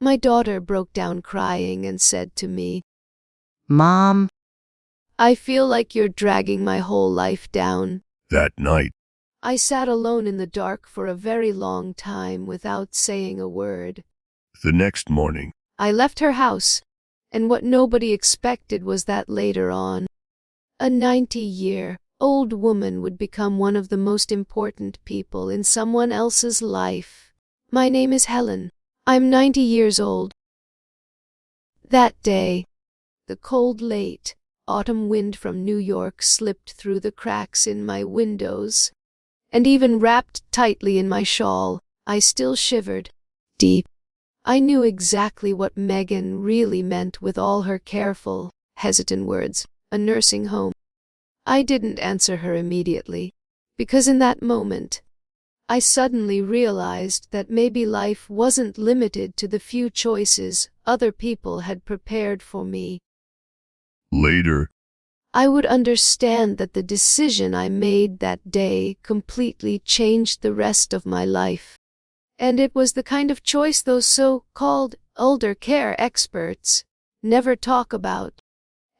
My daughter broke down crying and said to me, "Mom, I feel like you're dragging my whole life down." That night, I sat alone in the dark for a very long time without saying a word. the next morning, I left her house, and what nobody expected was that later on, a 90-year-old woman would become one of the most important people in someone else's life. My name is Helen. I'm 90 years old. That day, the cold late autumn wind from New York slipped through the cracks in my windows, and even wrapped tightly in my shawl, I still shivered deep. I knew exactly what Megan really meant with all her careful, hesitant words, a nursing home. I didn't answer her immediately, because in that moment, I suddenly realized that maybe life wasn't limited to the few choices other people had prepared for me. later, I would understand that the decision I made that day completely changed the rest of my life. And it was the kind of choice those so-called elder care experts never talk about.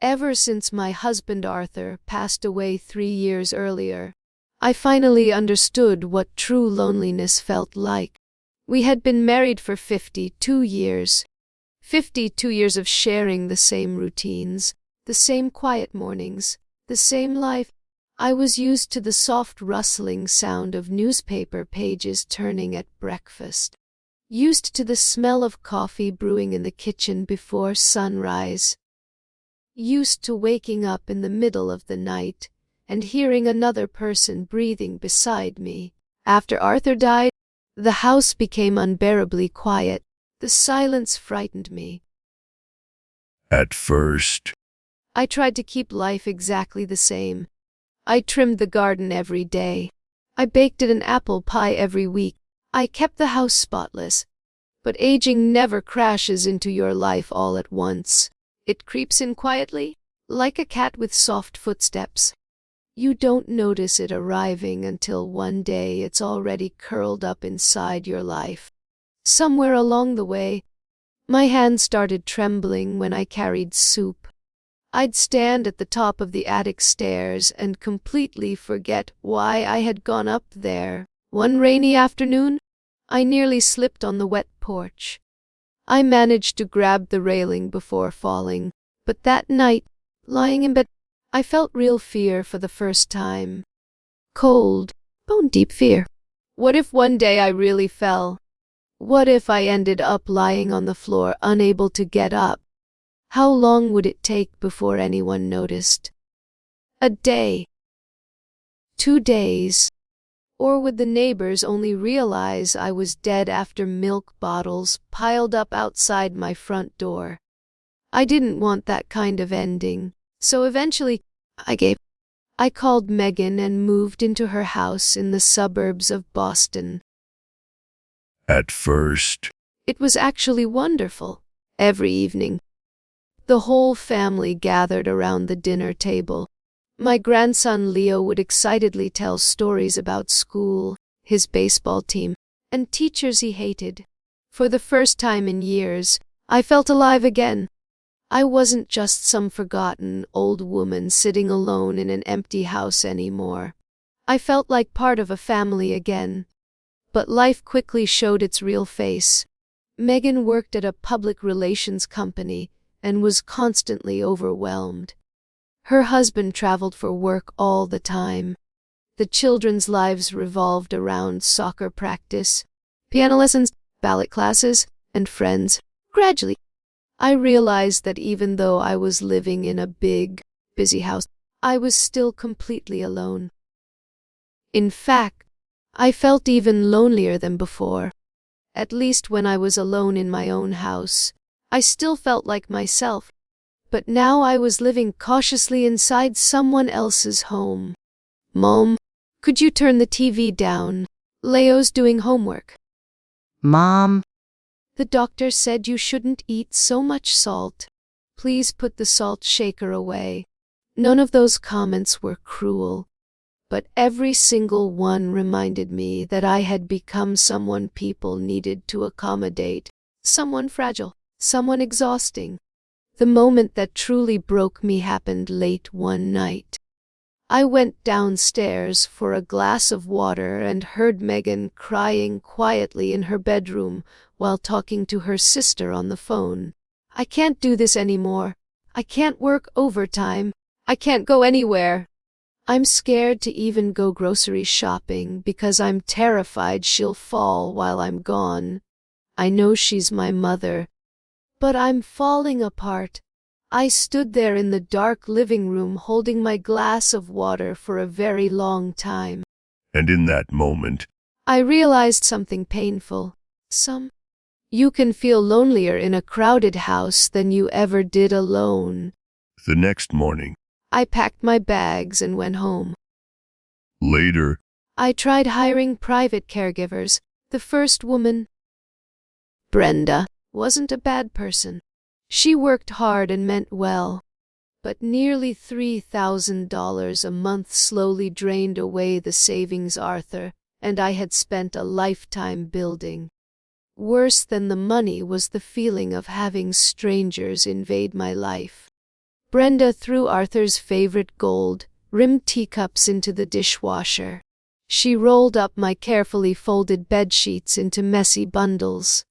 Ever since my husband Arthur passed away 3 years earlier, I finally understood what true loneliness felt like. We had been married for 52 years. 52 years of sharing the same routines, the same quiet mornings, the same life. I was used to the soft rustling sound of newspaper pages turning at breakfast, used to the smell of coffee brewing in the kitchen before sunrise, used to waking up in the middle of the night and hearing another person breathing beside me. After Arthur died, the house became unbearably quiet. The silence frightened me. at first, I tried to keep life exactly the same. I trimmed the garden every day. I baked an apple pie every week. I kept the house spotless. But aging never crashes into your life all at once. It creeps in quietly, like a cat with soft footsteps. You don't notice it arriving until one day it's already curled up inside your life. Somewhere along the way, my hands started trembling when I carried soup. I'd stand at the top of the attic stairs and completely forget why I had gone up there. One rainy afternoon, I nearly slipped on the wet porch. I managed to grab the railing before falling, but that night, lying in bed, I felt real fear for the first time. Cold, bone-deep fear. What if one day I really fell? What if I ended up lying on the floor, unable to get up? How long would it take before anyone noticed? A day? 2 days? Or would the neighbors only realize I was dead after milk bottles piled up outside my front door? I didn't want that kind of ending, so eventually I gave. I called Megan and moved into her house in the suburbs of Boston. at first, It was actually wonderful. Every evening, the whole family gathered around the dinner table. My grandson Leo would excitedly tell stories about school, his baseball team, and teachers he hated. For the first time in years, I felt alive again. I wasn't just some forgotten old woman sitting alone in an empty house anymore. I felt like part of a family again. But life quickly showed its real face. Megan worked at a public relations company and was constantly overwhelmed. Her husband traveled for work all the time. The children's lives revolved around soccer practice, piano lessons, ballet classes, and friends. Gradually, I realized that even though I was living in a big, busy house, I was still completely alone. In fact, I felt even lonelier than before. At least when I was alone in my own house, I still felt like myself. But now I was living cautiously inside someone else's home. Mom, could you turn the TV down? Leo's doing homework. Mom, The doctor said you shouldn't eat so much salt. Please put the salt shaker away. None of those comments were cruel, but every single one reminded me that I had become someone people needed to accommodate, someone fragile, someone exhausting. The moment that truly broke me happened late one night. I went downstairs for a glass of water and heard Megan crying quietly in her bedroom while talking to her sister on the phone. I can't do this anymore. I can't work overtime. I can't go anywhere. I'm scared to even go grocery shopping because I'm terrified she'll fall while I'm gone. I know she's my mother, but I'm falling apart. I stood there in the dark living room holding my glass of water for a very long time. And in that moment, I realized something painful. You can feel lonelier in a crowded house than you ever did alone. the next morning, I packed my bags and went home. later, I tried hiring private caregivers. The first woman, Brenda, wasn't a bad person. She worked hard and meant well, but nearly $3,000 a month slowly drained away the savings Arthur and I had spent a lifetime building. Worse than the money was the feeling of having strangers invade my life. Brenda threw Arthur's favorite gold-rimmed teacups into the dishwasher. She rolled up my carefully folded bedsheets into messy bundles.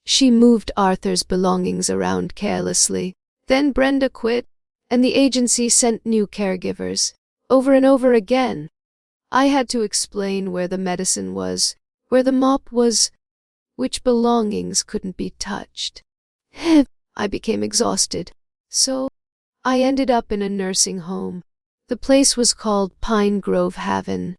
She moved Arthur's belongings around carelessly. Then Brenda quit, and the agency sent new caregivers, over and over again. I had to explain where the medicine was, where the mop was, which belongings couldn't be touched. I became exhausted. So, I ended up in a nursing home. The place was called Pine Grove Haven.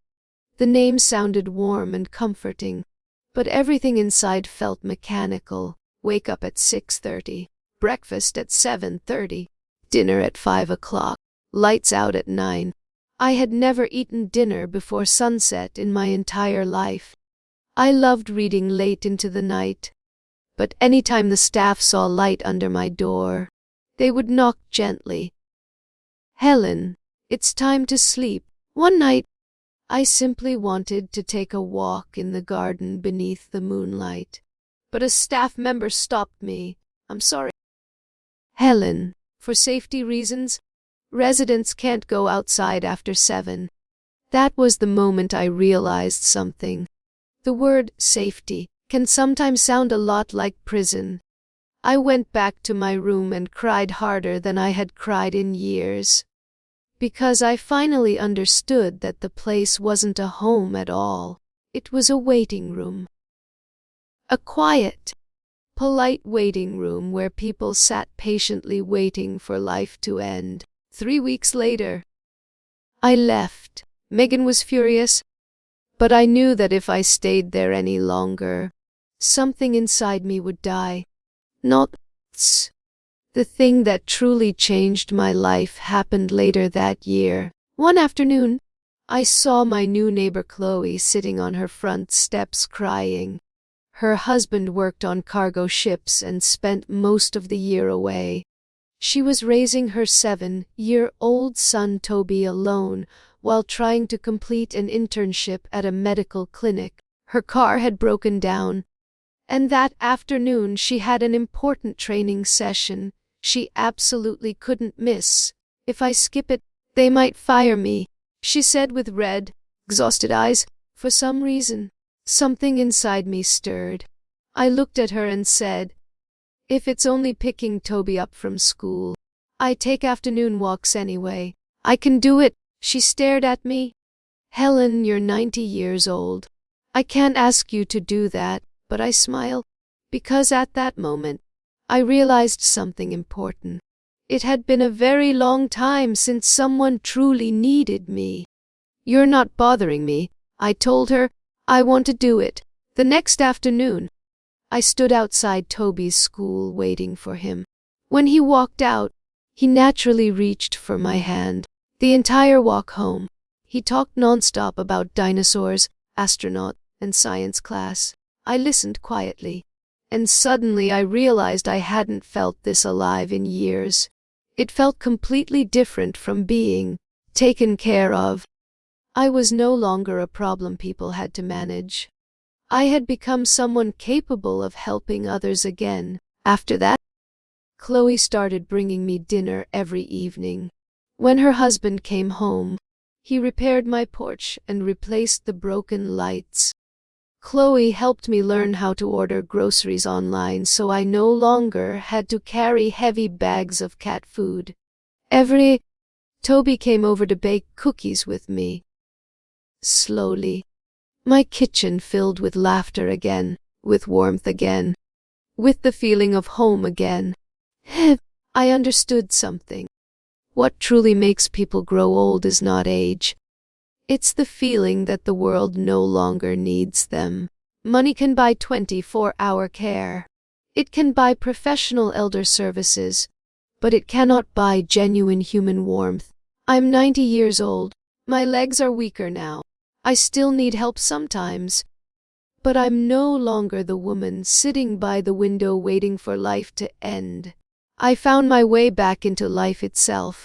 The name sounded warm and comforting, but everything inside felt mechanical. Wake up at 6:30, breakfast at 7:30, dinner at 5 o'clock, lights out at 9. I had never eaten dinner before sunset in my entire life. I loved reading late into the night, but anytime the staff saw light under my door, they would knock gently. "Helen, it's time to sleep." One night, I simply wanted to take a walk in the garden beneath the moonlight, but a staff member stopped me. "I'm sorry, Helen, for safety reasons, residents can't go outside after 7. That was the moment I realized something. The word safety can sometimes sound a lot like prison. I went back to my room and cried harder than I had cried in years, because I finally understood that the place wasn't a home at all. It was a waiting room. A quiet, polite waiting room where people sat patiently waiting for life to end. 3 weeks later, I left. Megan was furious, but I knew that if I stayed there any longer, something inside me would die. Not the thing that truly changed my life happened later that year. One afternoon, I saw my new neighbor Chloe sitting on her front steps crying. Her husband worked on cargo ships and spent most of the year away. She was raising her 7-year-old son Toby alone while trying to complete an internship at a medical clinic. Her car had broken down, and that afternoon she had an important training session she absolutely couldn't miss. "If I skip it, they might fire me," she said with red, exhausted eyes. For some reason, something inside me stirred. I looked at her and said, "If it's only picking Toby up from school, I take afternoon walks anyway. I can do it." She stared at me. "Helen, you're 90 years old. I can't ask you to do that." But I smiled, because at that moment, I realized something important. It had been a very long time since someone truly needed me. "You're not bothering me," I told her. "I want to do it." The next afternoon, I stood outside Toby's school waiting for him. When he walked out, he naturally reached for my hand. The entire walk home, he talked nonstop about dinosaurs, astronaut, and science class. I listened quietly, and suddenly I realized I hadn't felt this alive in years. It felt completely different from being taken care of. I was no longer a problem people had to manage. I had become someone capable of helping others again. After that, Chloe started bringing me dinner every evening. When her husband came home, he repaired my porch and replaced the broken lights. Chloe helped me learn how to order groceries online so I no longer had to carry heavy bags of cat food. Toby came over to bake cookies with me. Slowly, my kitchen filled with laughter again, with warmth again, with the feeling of home again. I understood something. What truly makes people grow old is not age. It's the feeling that the world no longer needs them. Money can buy 24-hour care. It can buy professional elder services, but it cannot buy genuine human warmth. I'm 90 years old. My legs are weaker now. I still need help sometimes. But I'm no longer the woman sitting by the window waiting for life to end. I found my way back into life itself.